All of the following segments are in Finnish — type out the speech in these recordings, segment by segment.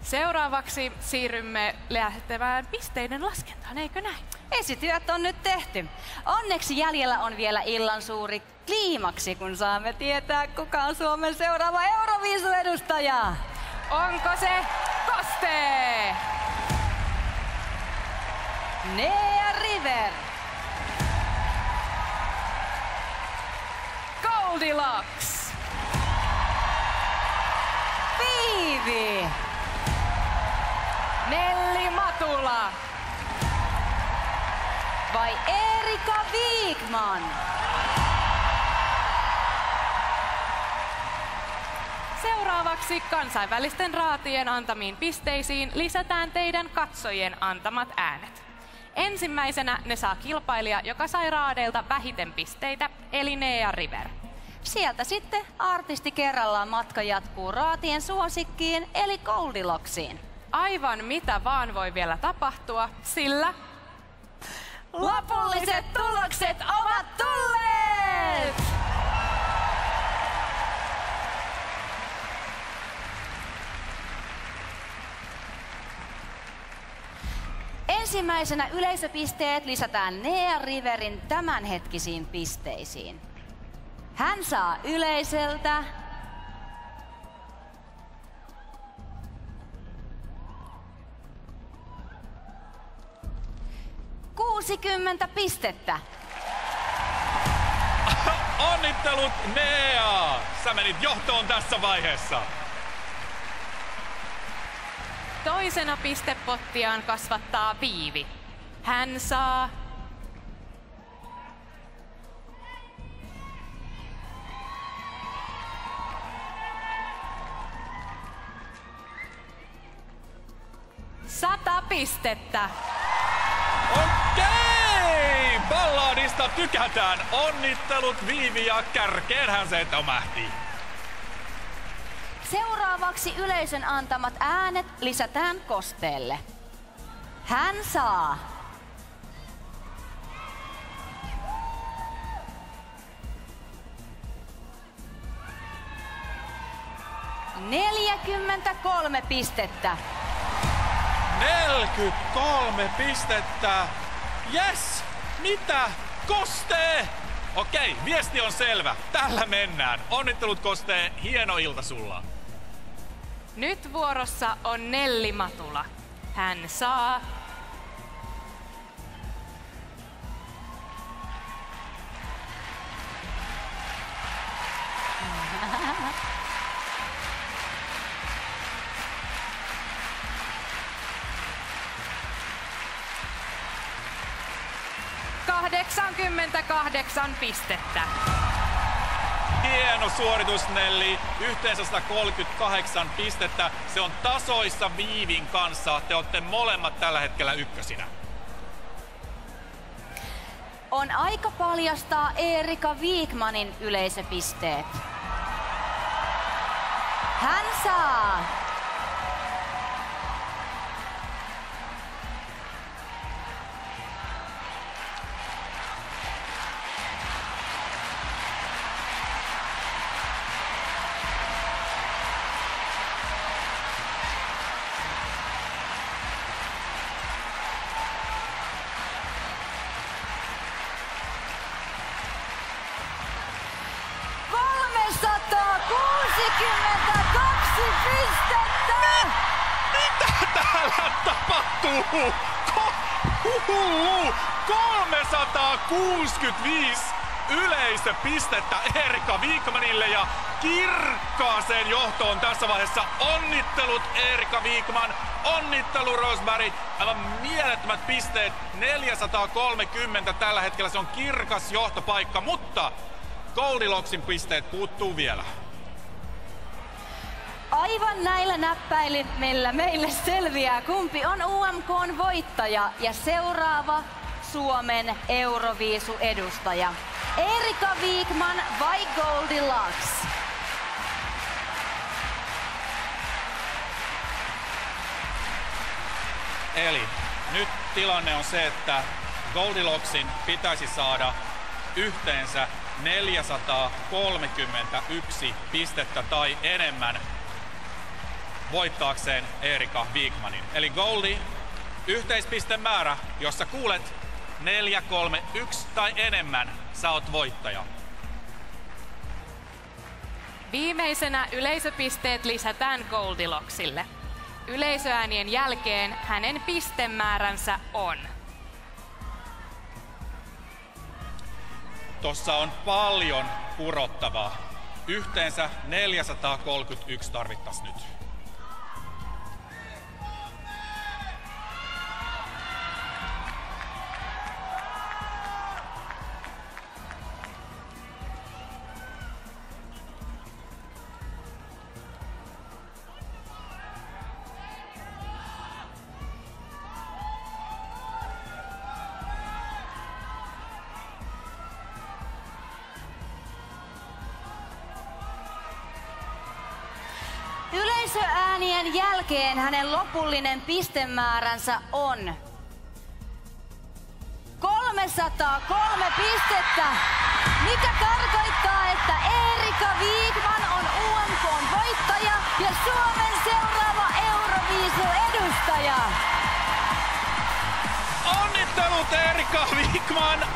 Seuraavaksi siirrymme lähtevään pisteiden laskentaan, eikö näin? Esityöt on nyt tehty. Onneksi jäljellä on vielä illan suuri kliimaksi, kun saamme tietää, kuka on Suomen seuraava Euroviisu-edustaja. Onko se Koste? Nea River. Goldilocks. Viivi. Nelli Matula. Vai Erika Wigman? Seuraavaksi kansainvälisten raatien antamiin pisteisiin lisätään teidän katsojien antamat äänet. Ensimmäisenä ne saa kilpailija, joka sai raadeilta vähiten pisteitä, eli Nea River. Sieltä sitten artisti kerrallaan matka jatkuu raatien suosikkiin, eli Goldilocksiin. Aivan mitä vaan voi vielä tapahtua, sillä lopulliset tulokset ovat tulleet! Ensimmäisenä yleisöpisteet lisätään Nea Riverin tämänhetkisiin pisteisiin. Hän saa yleisöltä 60 pistettä. Onnittelut Nea! Sä menit johtoon tässä vaiheessa. Toisena pistepottiaan kasvattaa Viivi. Hän saa 100 pistettä. Okei! Balladista tykätään. Onnittelut Viivi ja kärkeenhän se tomähti. Seuraavaksi yleisön antamat äänet lisätään Kosteelle. Hän saa 43 pistettä. 43 pistettä. Yes! Mitä? Koste! Okei, viesti on selvä. Tällä mennään. Onnittelut Koste, hieno ilta sulla. Nyt vuorossa on Nelli Matula. Hän saa 88 pistettä. Hieno suoritus Nelli. Yhteensä 138 pistettä. Se on tasoissa Viivin kanssa. Te olette molemmat tällä hetkellä ykkösinä. On aika paljastaa Erika Wigmanin yleisöpisteet. Hän saa 362 pistettä! Mitä täällä tapahtuu? 365 yleisöpistettä Erika Wigmanille ja kirkkaaseen johtoon tässä vaiheessa. Onnittelut Erika Wigman, onnittelu Rosemary. Aivan mielettömät pisteet, 430 tällä hetkellä. Se on kirkas johtopaikka, mutta Goldilocksin pisteet puuttuu vielä. Aivan näillä näppäilimillä meille selviää, kumpi on UMK:n voittaja ja seuraava Suomen Euroviisu-edustaja. Erika Wigman vai Goldilocks? Eli nyt tilanne on se, että Goldilocksin pitäisi saada yhteensä 431 pistettä tai enemmän. voittaakseen Erika Wigmanin. Eli Goldie, yhteispistemäärä, jossa kuulet 4, 3, 1 tai enemmän, sä oot voittaja. Viimeisenä yleisöpisteet lisätään Goldilocksille. Yleisöäänien jälkeen hänen pistemääränsä on. Tossa on paljon kurottavaa. Yhteensä 431 tarvittas nyt. Yleisöäänien jälkeen hänen lopullinen pistemääränsä on 303 pistettä, mikä tarkoittaa, että Erika Wigman on UMK:n voittaja ja Suomen seuraava Euroviisu-edustaja. Onnittelut Erika Wigman,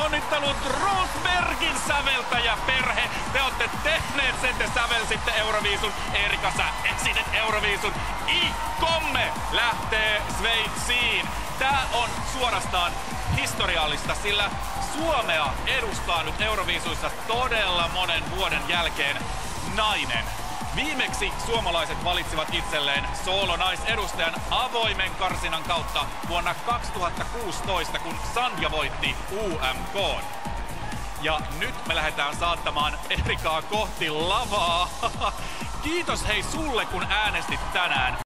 onnittelut Rosbergin säveltäjäperhe. Te olette tehneet sen, te sävelsitte Euroviisun. Erika, sä exitit Euroviisun. I-komme lähtee Sveitsiin. Tää on suorastaan historiallista, sillä Suomea edustaa nyt Euroviisuissa todella monen vuoden jälkeen nainen. Viimeksi suomalaiset valitsivat itselleen soolonaisedustajan avoimen karsinan kautta vuonna 2016, kun Sandja voitti UMK:n. Ja nyt me lähdetään saattamaan Erikaa kohti lavaa. Kiitos hei sulle, kun äänestit tänään.